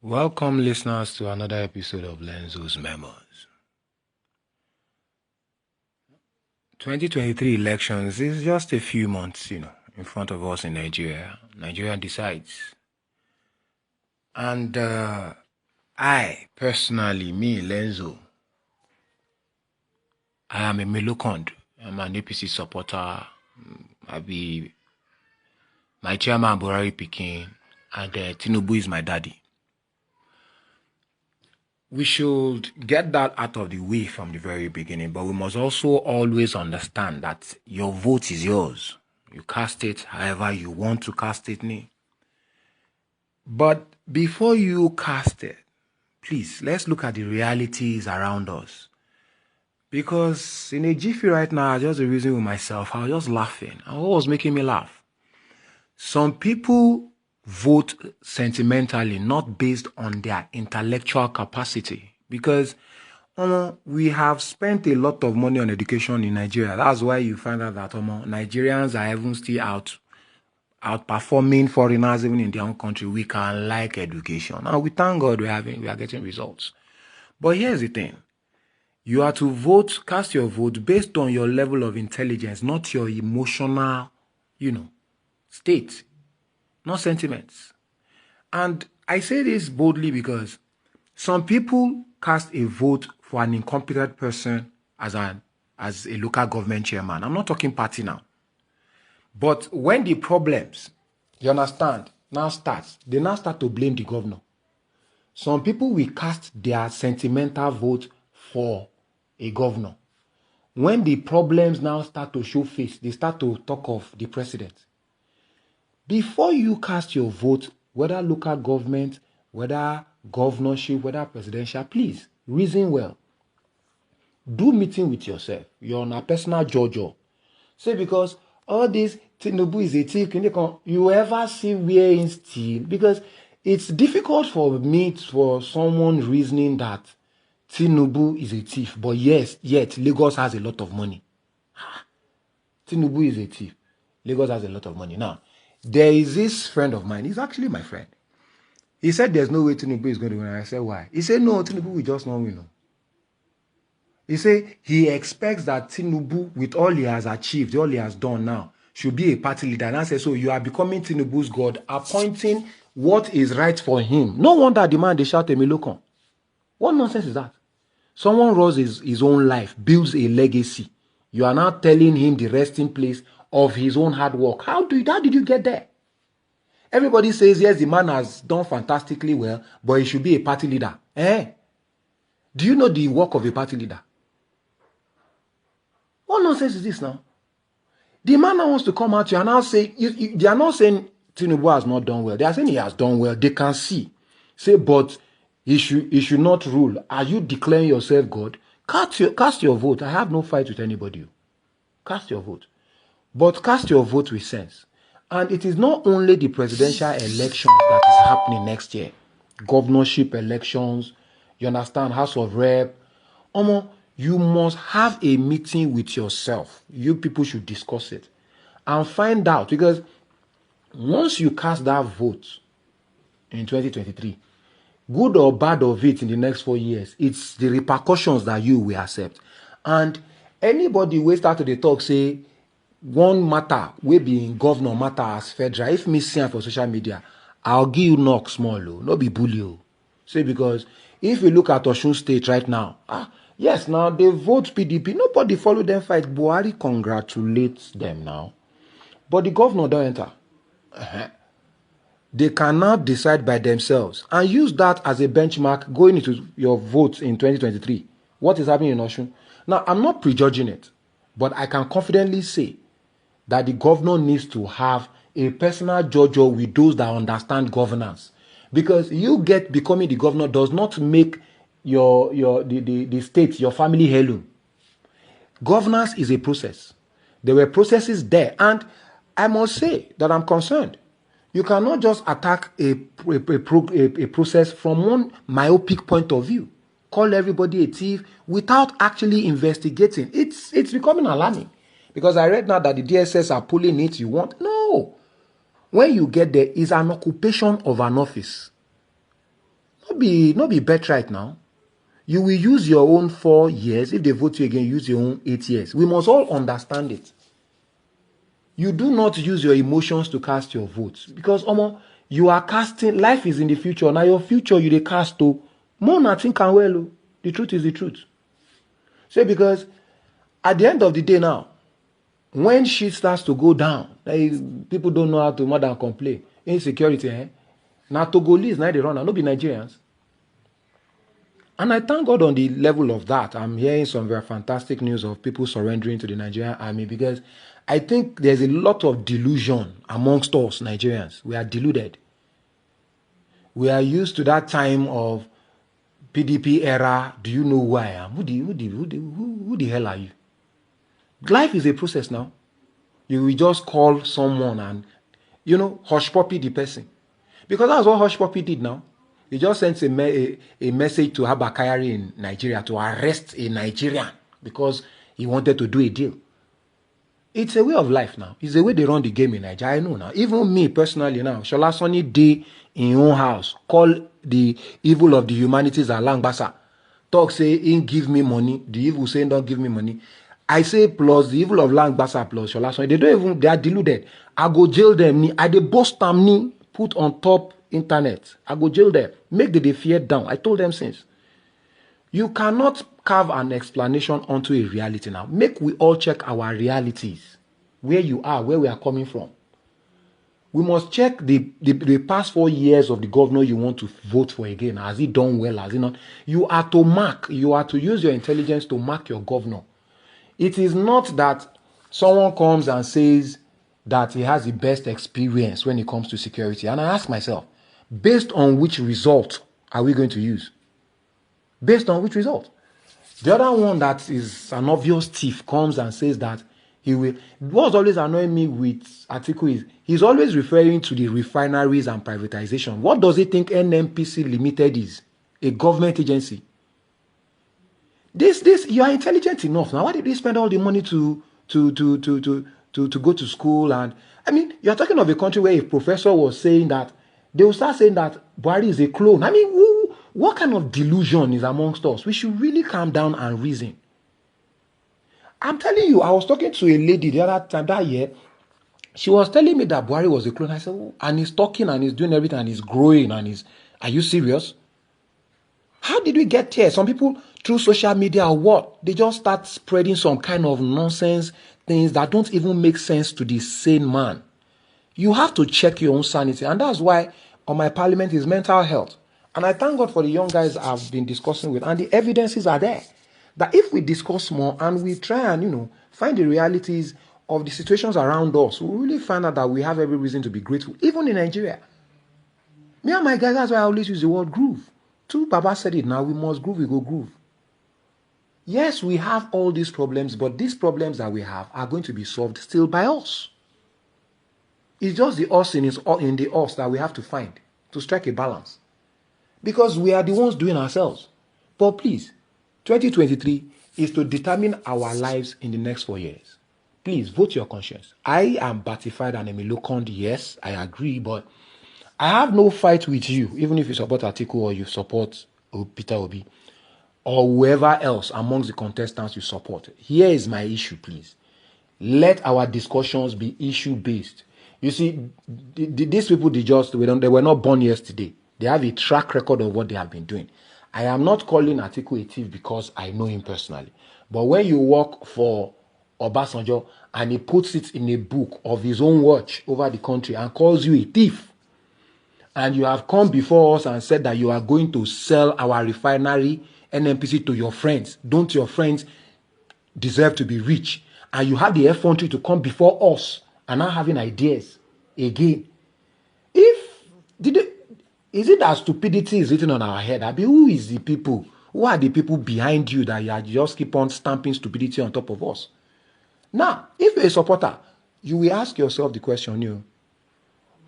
Welcome, listeners, to another episode of LENZO'S MEMOIRS. 2023 elections is just a few months, in front of us in Nigeria. Nigeria decides. And I, personally, me, Lenzo, I am a Melokond. I'm an APC supporter. My chairman, Buhari Pikin, and Tinubu is my daddy. We should get that out of the way from the very beginning, but we must also always understand that your vote is yours. You cast it however you want to cast it. But before you cast it, please, let's look at the realities around us. Because in a jiffy right now, I just reasoning with myself. I was just laughing. And what was making me laugh? Some people vote sentimentally, not based on their intellectual capacity. Because we have spent a lot of money on education in Nigeria. That's why you find out that Nigerians are even still outperforming foreigners even in their own country. We can like education. And we thank God we are getting results. But here's the thing. You are to cast your vote based on your level of intelligence, not your emotional, state, not sentiments. And I say this boldly because some people cast a vote for an incompetent person as a local government chairman. I'm not talking party now. But when the problems, you understand, they now start to blame the governor. Some people will cast their sentimental vote for a governor. When the problems now start to show face, they start to talk of the president. Before you cast your vote, whether local government, whether governorship, whether presidential, please reason well. Do meeting with yourself. You're on a personal jojo. Say because all this Tinubu is a thief, you ever see where in steal? Because it's difficult for someone reasoning that Tinubu is a thief, but yet Lagos has a lot of money. Tinubu is a thief. Lagos has a lot of money. Now, there is this friend of mine. He's actually my friend. He said there's no way Tinubu is going to win. I said, why? He said, no, Tinubu will just not win. He said he expects that Tinubu, with all he has achieved, all he has done now, should be a party leader. And I said, so you are becoming Tinubu's God, appointing what is right for him. No wonder the man, they shout a Milokon. What nonsense is that? Someone runs his own life, builds a legacy. You are now telling him the resting place of his own hard work. How did you get there? Everybody says, yes, the man has done fantastically well, but he should be a party leader. Do you know the work of a party leader? What nonsense is this now? The man now wants to come out here and now say, they are not saying Tinubu has not done well. They are saying he has done well. They can see. Say, but he should not rule. Are you declaring yourself God? Cast your vote. I have no fight with anybody. Cast your vote. But cast your vote with sense. And it is not only the presidential elections that is happening next year. Governorship elections, you understand, House of Rep. You must have a meeting with yourself. You people should discuss it. And find out. Because once you cast that vote in 2023, good or bad of it in the next 4 years, it's the repercussions that you will accept. And anybody will start to talk, say, one matter will be in governor matter as federal. If me see for social media, I'll give you knock small, no be bully. Say because if you look at Osun State right now, yes, now they vote PDP. Nobody follow them fight. Buhari congratulates them now. But the governor don't enter. They cannot decide by themselves and use that as a benchmark going into your votes in 2023. What is happening in Osun? Now, I'm not prejudging it, but I can confidently say that the governor needs to have a personal jojo with those that understand governance. Because you becoming the governor does not make the state, your family heirloom. Governance is a process. There were processes there. And I must say that I'm concerned. You cannot just attack a process from one myopic point of view. Call everybody a thief without actually investigating. It's becoming alarming. Because I read now that the DSS are pulling it. You want? No. When you get there, it's an occupation of an office. Not be bet right now. You will use your own 4 years. If they vote you again, use your own 8 years. We must all understand it. You do not use your emotions to cast your votes. Because, you are casting, life is in the future. Now your future, you dey cast to. More nothing can well. The truth is the truth. So because at the end of the day now, when shit starts to go down, people don't know how to more than complain. Insecurity, Now Togolese, now they run, and not be Nigerians. And I thank God on the level of that. I'm hearing some very fantastic news of people surrendering to the Nigerian army, because I think there's a lot of delusion amongst us Nigerians. We are deluded. We are used to that time of PDP era. Do you know who I am? Who the hell are you? Life is a process now. You will just call someone and, hush puppy the person. Because that's what hush puppy did now. He just sent a message to Abakari in Nigeria to arrest a Nigerian because he wanted to do a deal. It's a way of life now. It's the way they run the game in Nigeria. I know now. Even me personally now, Shola Sunny day in your own house, call the evil of the humanities Alangbasa. Talk say, in give me money. The evil saying don't give me money. I say plus the evil of Langbasa plus Shola Sunny. They are deluded. I go jail them. I dey boast them put on top internet. I go jail them. Make the fear down. I told them since. You cannot carve an explanation onto a reality now. Make we all check our realities. Where you are, where we are coming from. We must check the past 4 years of the governor you want to vote for again. Has he done well? Has he not? You are to mark. You are to use your intelligence to mark your governor. It is not that someone comes and says that he has the best experience when it comes to security. And I ask myself, based on which result are we going to use? Based on which result? The other one that is an obvious thief comes and says that he will. What's always annoying me with Atiku is he's always referring to the refineries and privatization. What does he think NNPC Limited is? A government agency. This you are intelligent enough. Now, why did they spend all the money to go to school? And I mean, you're talking of a country where a professor was saying that they will start saying that Buhari is a clone. I mean, what kind of delusion is amongst us? We should really calm down and reason. I'm telling you, I was talking to a lady the other time that year. She was telling me that Buhari was a clone. I said, oh, and he's talking and he's doing everything and he's growing and he's. Are you serious? How did we get here? Some people through social media or what? They just start spreading some kind of nonsense things that don't even make sense to the sane man. You have to check your own sanity. And that's why on my parliament is mental health. And I thank God for the young guys I've been discussing with. And the evidences are there. That if we discuss more and we try and, find the realities of the situations around us, we'll really find out that we have every reason to be grateful. Even in Nigeria. Me and my guys, that's why I always use the word groove. Too, Baba said it now, we must groove, we go groove. Yes, we have all these problems, but these problems that we have are going to be solved still by us. It's just the us in the us that we have to find to strike a balance. Because we are the ones doing ourselves. But please, 2023 is to determine our lives in the next 4 years. Please, vote your conscience. I am batified and Emilokond, yes, I agree, but I have no fight with you, even if you support Atiku or you support Peter Obi, or whoever else amongst the contestants you support. Here is my issue, please. Let our discussions be issue-based. You see, these people, they were not born yesterday. They have a track record of what they have been doing. I am not calling Atiku a thief because I know him personally. But when you work for Obasanjo and he puts it in a book of his own watch over the country and calls you a thief, and you have come before us and said that you are going to sell our refinery NNPC to your friends, don't your friends deserve to be rich? And you have the effrontery to come before us and now having ideas again. Is it that stupidity is written on our head? I mean, who is the people? Who are the people behind you that you just keep on stamping stupidity on top of us? Now, if you're a supporter, you will ask yourself the question,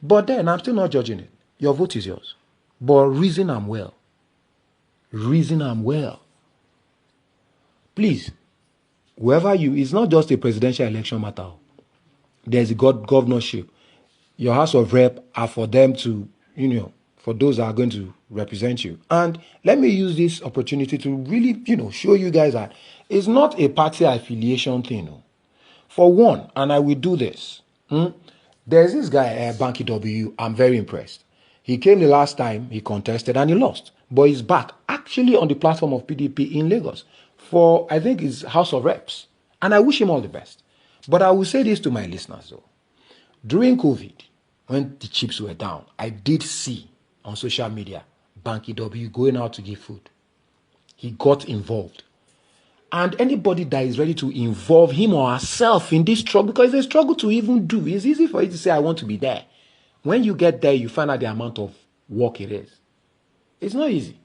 But then, I'm still not judging it. Your vote is yours. But reason I'm well. Reason I'm well. Please, whoever it's not just a presidential election matter. There's a governorship. Your House of Rep are for them to, for those that are going to represent you. And let me use this opportunity to really, show you guys that it's not a party affiliation thing. No. For one, and I will do this. There's this guy, Banky W. I'm very impressed. He came the last time he contested and he lost. But he's back, actually on the platform of PDP in Lagos for, I think, his House of Reps. And I wish him all the best. But I will say this to my listeners, though. During COVID, when the chips were down, I did see on social media Banky W going out to give food. He got involved. And anybody that is ready to involve him or herself in this struggle, because it's a struggle to even do. It's easy for you to say, I want to be there. When you get there, you find out the amount of work it is. It's not easy.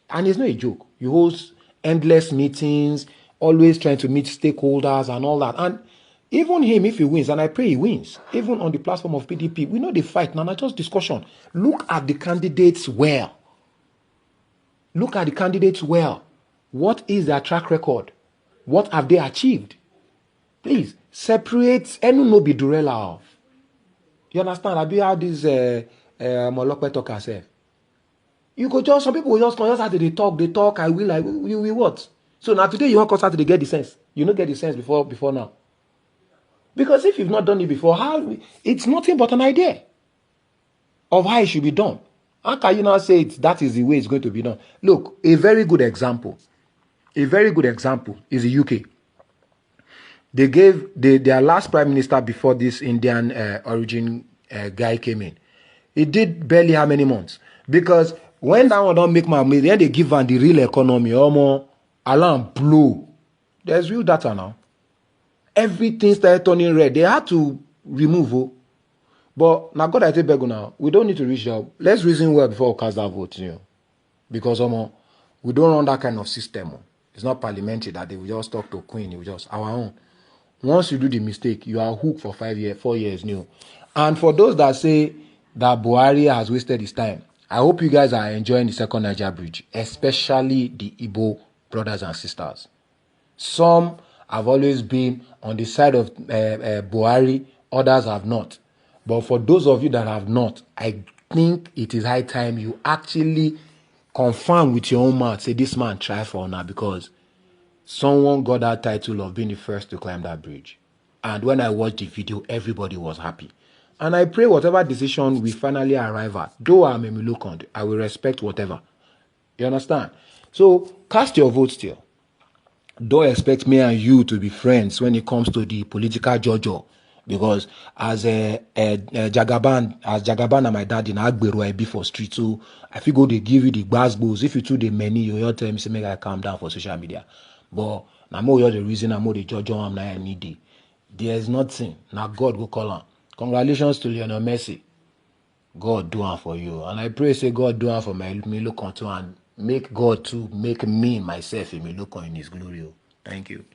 And it's not a joke. You host endless meetings, always trying to meet stakeholders and all that. And even him, if he wins, and I pray he wins, even on the platform of PDP, we know the fight. Now, not just discussion. Look at the candidates well. Look at the candidates well. What is their track record? What have they achieved? Please, separate and no be durela off. You understand? I be how this Molokwe talk herself. You go just, some people will just come, just after they talk, I will what? So now today you want to start to get the sense. You don't get the sense before now. Because if you've not done it before, it's nothing but an idea of how it should be done. How can you now say that is the way it's going to be done? Look, a very good example is the UK. They gave their last prime minister before this Indian origin guy came in. He did barely how many months? Because when that one don't make my money, then they give them the real economy, almost alarm blow. There's real data now. Everything started turning red. They had to remove. But now God I take back now. We don't need to reach out. Let's reason well before we cast that vote, because we don't run that kind of system. It's not parliamentary that they will just talk to Queen. It will just our own. Once you do the mistake, you are hooked for 4 years new. And for those that say that Buhari has wasted his time, I hope you guys are enjoying the second Niger bridge, especially the Igbo brothers and sisters. Some have always been on the side of Buhari, others have not. But for those of you that have not, I think it is high time you actually confirm with your own mouth, say this man try for now, because someone got that title of being the first to climb that bridge. And when I watched the video, everybody was happy. And I pray whatever decision we finally arrive at, though I'm a Milukond, I will respect whatever. You understand? So cast your vote still. Don't expect me and you to be friends when it comes to the political jojo. Because as Jagaban and my dad in Agbero, I be for street, so I feel go they give you the gbasgbos. If you do the many, you tell me say make I calm down for social media. But now more you're the reason I'm more the jojo I'm now I need it. There's nothing. Now God go call on. Congratulations to Lionel Messi. God do it for you. And I pray say God do it for me look on too, and make God to make me myself me look on in his glory. Thank you.